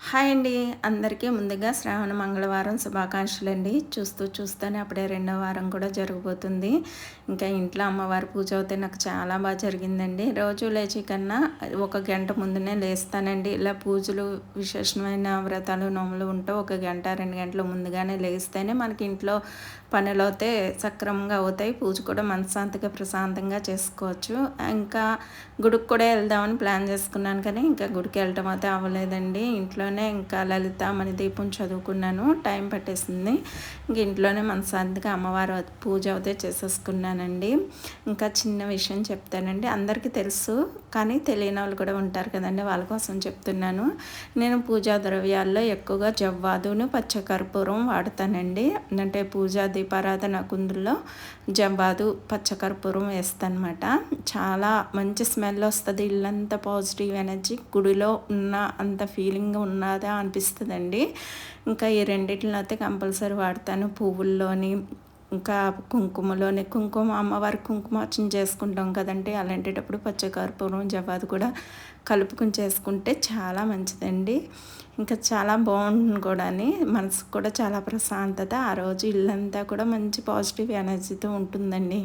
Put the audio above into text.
Hi అండి. అందరికీ ముందుగా శ్రావణ మంగళవారం శుభాకాంక్షలండి. చూస్తూనే అప్పుడే రెండో వారం కూడా జరగబోతుంది. ఇంకా ఇంట్లో అమ్మవారి పూజ అయితే నాకు చాలా జరిగిందండి. రోజు లేచే కన్నా ఒక గంట ముందునే లేస్తానండి. ఇలా పూజలు, విశేషమైన వ్రతాలు, నోములు ఉంటే ఒక గంట, 2 గంటలు ముందుగానే లేస్తేనే మనకి ఇంట్లో పనులైతే సక్రమంగా అవుతాయి. పూజ కూడా మనశ్శాంతిగా, ప్రశాంతంగా చేసుకోవచ్చు. ఇంకా గుడికి కూడా వెళ్దామని ప్లాన్ చేసుకున్నాను కానీ ఇంకా గుడికి వెళ్ళటం అయితే అవ్వలేదండి. ఇంట్లోనే ఇంకా లలిత మణిదీపం చదువుకున్నాను. టైం పట్టేసింది. ఇంక ఇంట్లోనే మనశ్శాంతిగా అమ్మవారు పూజ అయితే చేసేసుకున్నానండి. ఇంకా చిన్న విషయం చెప్తానండి. అందరికీ తెలుసు కానీ తెలియని వాళ్ళు కూడా ఉంటారు కదండి, వాళ్ళ కోసం చెప్తున్నాను. నేను పూజా ద్రవ్యాల్లో ఎక్కువగా జవ్వాదును, పచ్చకర్పూరం వాడతానండి. అంటే పూజా దీపారాధన కుందుల్లో జవ్వాదు, పచ్చకర్పూరం వేస్తానమాట. చాలా మంచి స్మెల్ వస్తుంది. ఇల్లంతా పాజిటివ్ ఎనర్జీ, గుడిలో ఉన్న అంత ఫీలింగ్ ఉన్నదా అనిపిస్తుందండి. ఇంకా ఈ రెండిటిని అయితే కంపల్సరీ వాడతాను. పువ్వుల్లోని ఇంకా కుంకుమ అమ్మవారికి కుంకుమార్చన చేసుకుంటాం కదండి, అలాంటప్పుడు పచ్చకర్పూరం, జవ్వాదు కూడా కలుపుకొని చేసుకుంటే చాలా మంచిదండి. ఇంకా చాలా బాగుంటుంది కూడా, మనసుకు కూడా చాలా ప్రశాంతత. ఆ రోజు ఇల్లంతా కూడా మంచి పాజిటివ్ ఎనర్జీతో ఉంటుందండి.